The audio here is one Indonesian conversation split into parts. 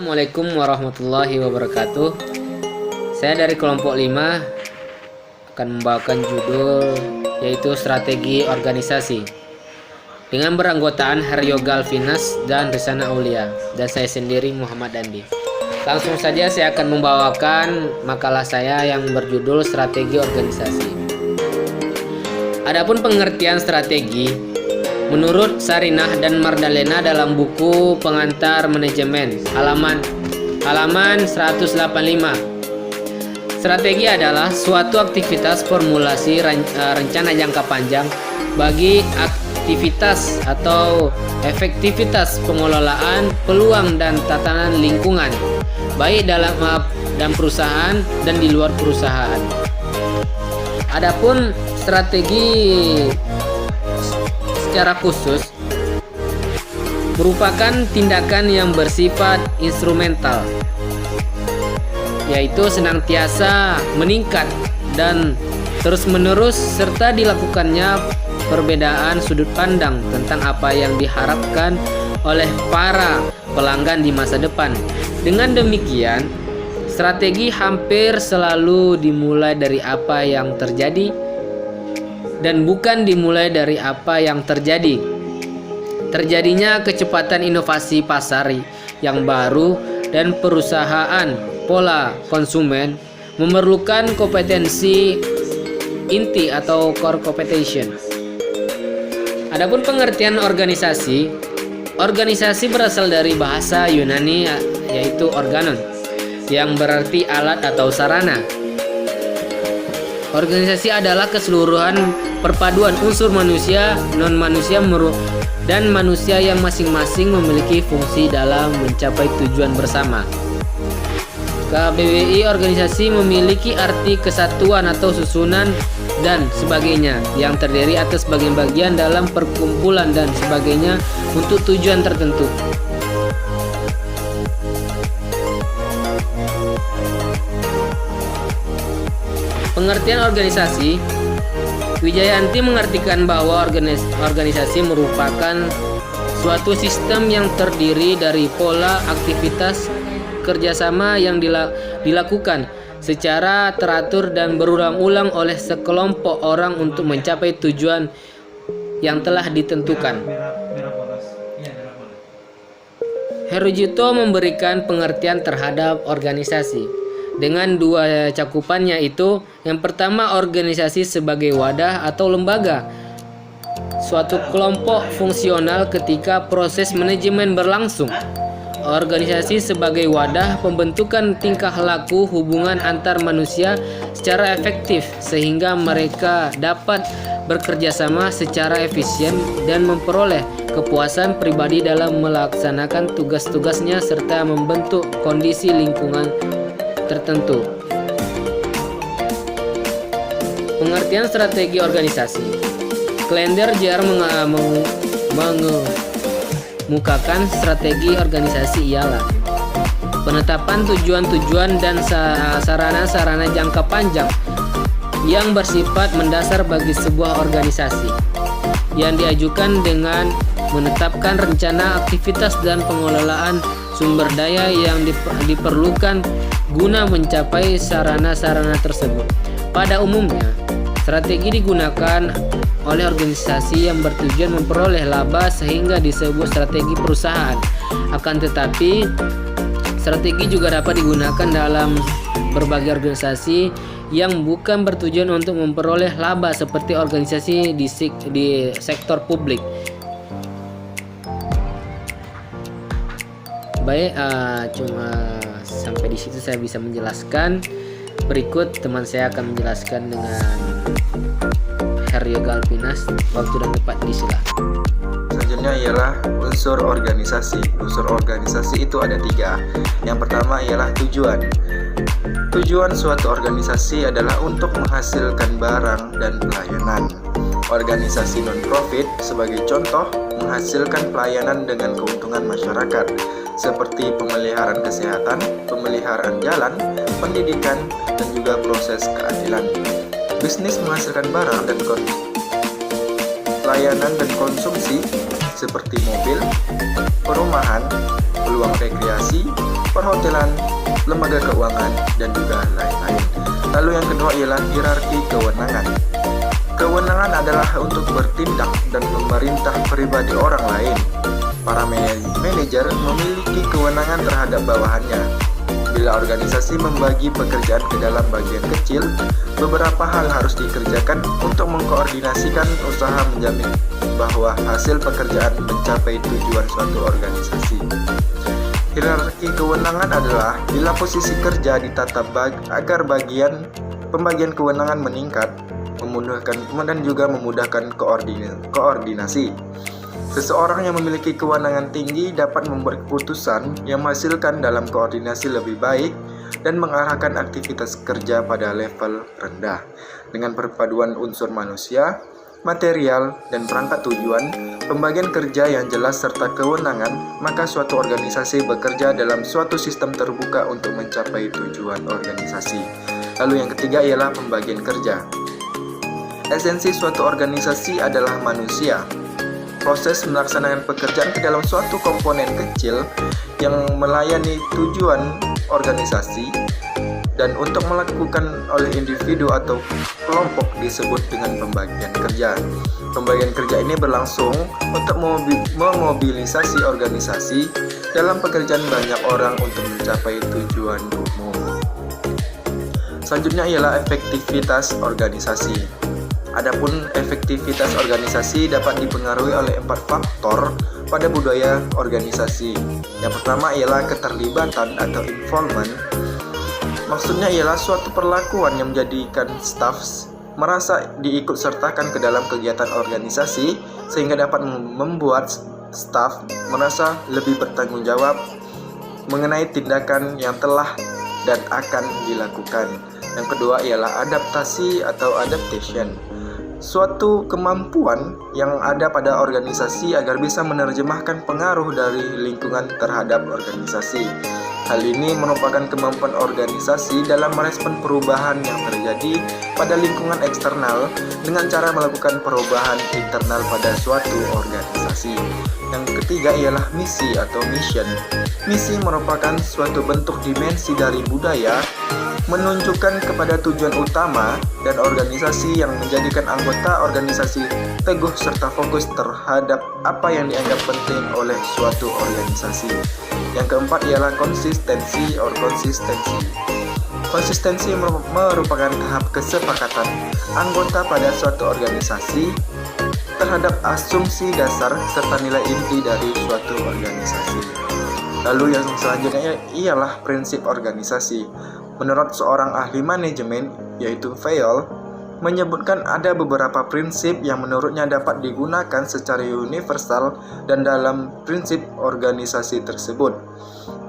Assalamualaikum warahmatullahi wabarakatuh. Saya dari kelompok 5 akan membawakan judul yaitu strategi organisasi dengan beranggotaan Heryo Galvinas dan Risana Aulia, dan saya sendiri Muhammad Dandi. Langsung saja saya akan membawakan makalah saya yang berjudul strategi organisasi. Adapun pengertian strategi menurut Sarinah dan Mardalena dalam buku Pengantar Manajemen halaman 185. Strategi adalah suatu aktivitas formulasi rencana jangka panjang bagi aktivitas atau efektivitas pengelolaan peluang dan tatanan lingkungan baik dalam dan perusahaan dan di luar perusahaan. Adapun strategi secara khusus merupakan tindakan yang bersifat instrumental, yaitu senantiasa meningkat dan terus-menerus serta dilakukannya perbedaan sudut pandang tentang apa yang diharapkan oleh para pelanggan di masa depan. Dengan demikian, strategi hampir selalu dimulai dari apa yang terjadi dan bukan dimulai dari apa yang terjadi. Terjadinya kecepatan inovasi pasar yang baru dan perusahaan pola konsumen memerlukan kompetensi inti atau core competition. Adapun pengertian organisasi berasal dari bahasa Yunani yaitu organon, yang berarti alat atau sarana. Organisasi adalah keseluruhan perpaduan unsur manusia, non-manusia, dan manusia yang masing-masing memiliki fungsi dalam mencapai tujuan bersama. KBBI organisasi memiliki arti kesatuan atau susunan dan sebagainya yang terdiri atas bagian-bagian dalam perkumpulan dan sebagainya untuk tujuan tertentu. Pengertian organisasi, Wijayanti mengartikan bahwa organisasi merupakan suatu sistem yang terdiri dari pola aktivitas kerjasama yang dilakukan secara teratur dan berulang-ulang oleh sekelompok orang untuk mencapai tujuan yang telah ditentukan. Herujito memberikan pengertian terhadap organisasi dengan dua cakupannya, yaitu yang pertama organisasi sebagai wadah atau lembaga suatu kelompok fungsional ketika proses manajemen berlangsung. Organisasi sebagai wadah pembentukan tingkah laku hubungan antar manusia secara efektif sehingga mereka dapat bekerja sama secara efisien dan memperoleh kepuasan pribadi dalam melaksanakan tugas-tugasnya serta membentuk kondisi lingkungan tertentu. Pengertian strategi organisasi. Klender JR mengemukakan strategi organisasi ialah penetapan tujuan-tujuan dan sarana-sarana jangka panjang yang bersifat mendasar bagi sebuah organisasi, yang diajukan dengan menetapkan rencana aktivitas dan pengelolaan sumber daya yang diperlukan guna mencapai sarana-sarana tersebut. Pada umumnya, strategi digunakan oleh organisasi yang bertujuan memperoleh laba sehingga disebut strategi perusahaan. Akan tetapi, strategi juga dapat digunakan dalam berbagai organisasi yang bukan bertujuan untuk memperoleh laba seperti organisasi di sektor publik. Baik, cuma sampai di situ saya bisa menjelaskan. Berikut teman saya akan menjelaskan dengan Heryo Galvinas. Waktu dan tempat disilakan. Selanjutnya ialah unsur organisasi. Unsur organisasi itu ada 3. Yang pertama ialah tujuan. Tujuan suatu organisasi adalah untuk menghasilkan barang dan pelayanan. Organisasi non-profit sebagai contoh menghasilkan pelayanan dengan keuntungan masyarakat seperti pemeliharaan kesehatan, pemeliharaan jalan, pendidikan, dan juga proses keadilan. Bisnis menghasilkan barang dan pelayanan dan konsumsi seperti mobil, perumahan, peluang rekreasi, perhotelan, lembaga keuangan, dan juga lain-lain. Lalu yang kedua ialah hierarki kewenangan. Kewenangan adalah untuk bertindak dan memerintah pribadi orang lain. Para manajer memiliki kewenangan terhadap bawahannya. Bila organisasi membagi pekerjaan ke dalam bagian kecil, beberapa hal harus dikerjakan untuk mengkoordinasikan usaha menjamin bahwa hasil pekerjaan mencapai tujuan suatu organisasi. Hierarki kewenangan adalah bila posisi kerja ditata agar pembagian kewenangan meningkat, memudahkan dan juga memudahkan koordinasi. Seseorang yang memiliki kewenangan tinggi dapat membuat keputusan yang menghasilkan dalam koordinasi lebih baik dan mengarahkan aktivitas kerja pada level rendah. Dengan perpaduan unsur manusia, material, dan perangkat tujuan, pembagian kerja yang jelas serta kewenangan, maka suatu organisasi bekerja dalam suatu sistem terbuka untuk mencapai tujuan organisasi. Lalu yang ketiga ialah pembagian kerja. Esensi suatu organisasi adalah manusia. Proses melaksanakan pekerjaan ke dalam suatu komponen kecil yang melayani tujuan organisasi dan untuk melakukan oleh individu atau kelompok disebut dengan pembagian kerja. Pembagian kerja ini berlangsung untuk memobilisasi organisasi dalam pekerjaan banyak orang untuk mencapai tujuan umum. Selanjutnya ialah efektivitas organisasi. Adapun efektivitas organisasi dapat dipengaruhi oleh 4 faktor pada budaya organisasi. Yang pertama ialah keterlibatan atau involvement. Maksudnya ialah suatu perlakuan yang menjadikan staff merasa diikut sertakan ke dalam kegiatan organisasi sehingga dapat membuat staff merasa lebih bertanggung jawab mengenai tindakan yang telah dan akan dilakukan. Yang kedua ialah adaptasi atau adaptation. Suatu kemampuan yang ada pada organisasi agar bisa menerjemahkan pengaruh dari lingkungan terhadap organisasi. Hal ini merupakan kemampuan organisasi dalam merespon perubahan yang terjadi pada lingkungan eksternal dengan cara melakukan perubahan internal pada suatu organisasi. Yang ketiga ialah misi atau mission. Misi merupakan suatu bentuk dimensi dari budaya, menunjukkan kepada tujuan utama dan organisasi yang menjadikan anggota organisasi teguh serta fokus terhadap apa yang dianggap penting oleh suatu organisasi. Yang keempat ialah konsistensi. Konsistensi merupakan tahap kesepakatan anggota pada suatu organisasi terhadap asumsi dasar serta nilai inti dari suatu organisasi. Lalu yang selanjutnya ialah prinsip organisasi. Menurut seorang ahli manajemen, yaitu Fayol, menyebutkan ada beberapa prinsip yang menurutnya dapat digunakan secara universal dan dalam prinsip organisasi tersebut,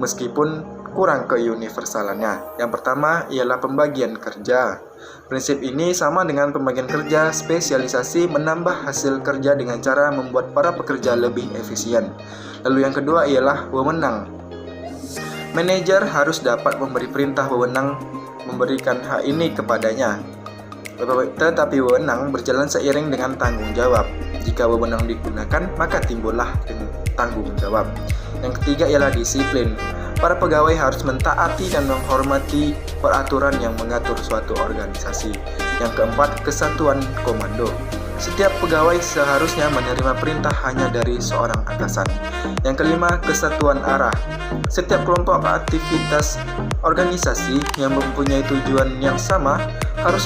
meskipun kurang keuniversalannya. Yang pertama ialah pembagian kerja. Prinsip ini sama dengan pembagian kerja spesialisasi menambah hasil kerja dengan cara membuat para pekerja lebih efisien. Lalu yang kedua ialah wewenang. Manajer harus dapat memberi perintah wewenang memberikan hak ini kepadanya. Tetapi wewenang berjalan seiring dengan tanggung jawab. Jika wewenang digunakan, maka timbullah tanggung jawab. Yang ketiga ialah disiplin. Para pegawai harus mentaati dan menghormati peraturan yang mengatur suatu organisasi. Yang keempat, kesatuan komando. Setiap pegawai seharusnya menerima perintah hanya dari seorang atasan. Yang kelima, kesatuan arah. Setiap kelompok aktivitas organisasi yang mempunyai tujuan yang sama harus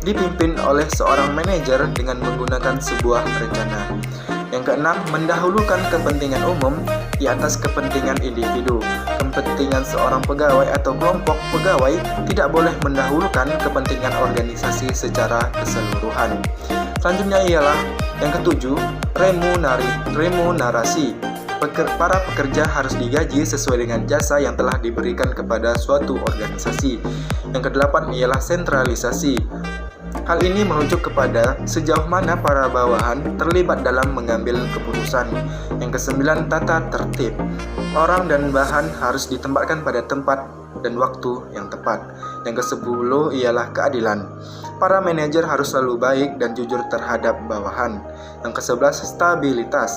dipimpin oleh seorang manajer dengan menggunakan sebuah rencana. Yang keenam, mendahulukan kepentingan umum di atas kepentingan individu. Kepentingan seorang pegawai atau kelompok pegawai tidak boleh mendahulukan kepentingan organisasi secara keseluruhan. Selanjutnya ialah yang ketujuh, remunerasi. Para pekerja harus digaji sesuai dengan jasa yang telah diberikan kepada suatu organisasi. Yang kedelapan ialah sentralisasi. Hal ini merujuk kepada sejauh mana para bawahan terlibat dalam mengambil keputusan. Yang kesembilan, tata tertib. Orang dan bahan harus ditempatkan pada tempat dan waktu yang tepat. Yang kesepuluh ialah keadilan. Para manajer harus selalu baik dan jujur terhadap bawahan. Yang kesebelas, stabilitas.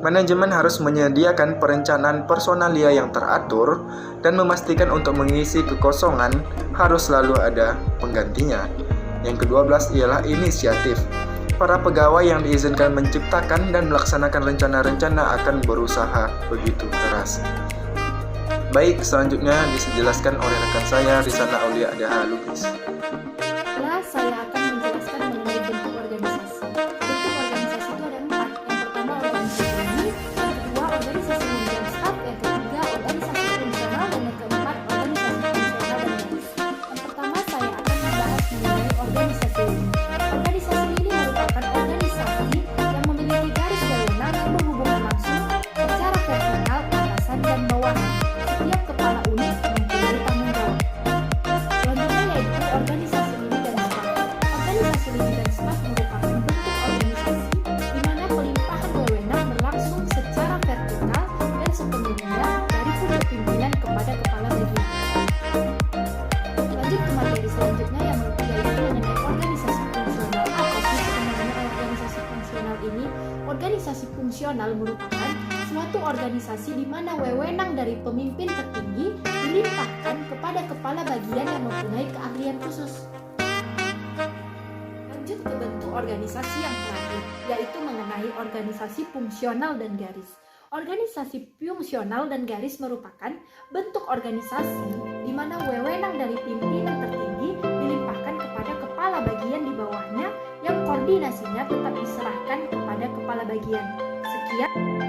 Manajemen harus menyediakan perencanaan personalia yang teratur dan memastikan untuk mengisi kekosongan harus selalu ada penggantinya. Yang ke-12 ialah inisiatif. Para pegawai yang diizinkan menciptakan dan melaksanakan rencana-rencana akan berusaha begitu keras. Baik, selanjutnya dijelaskan oleh rekan saya Rizana Aulia Adaha Lubis. Saya akan menjelaskan mengenai bentuk organisasi. Bentuk organisasi itu ada 4. Yang pertama organisasi ini, yang kedua organisasi menunjang staf, yang ketiga organisasi fungsional, dan yang keempat organisasi fungsional dan garis. Yang pertama saya akan membahas mengenai organisasi ini. Organisasi ini merupakan organisasi yang memiliki garis wewenang yang berhubungan langsung secara vertikal atasan dan bawahan. Setiap kepala unit mempunyai tanggung jawab. Selanjutnya yaitu organisasi lini dan staf. Organisasi lini dan staf merupakan bentuk organisasi di mana pelimpahan wewenang berlangsung secara vertikal dan sepenuhnya dari pucuk pimpinan kepada kepala bagian. Lanjut ke materi selanjutnya yaitu mengenai organisasi fungsional. Apa sih sebenarnya organisasi fungsional ini? Organisasi fungsional merupakan suatu organisasi di mana wewenang dari pemimpin tertinggi dilimpahkan kepada kepala bagian yang mempunyai keahlian khusus. Lanjut ke bentuk organisasi yang terakhir, yaitu mengenai organisasi fungsional dan garis. Organisasi fungsional dan garis merupakan bentuk organisasi di mana wewenang dari pimpinan tertinggi dilimpahkan kepada kepala bagian di bawahnya yang koordinasinya tetap diserahkan kepada kepala bagian. Sekian.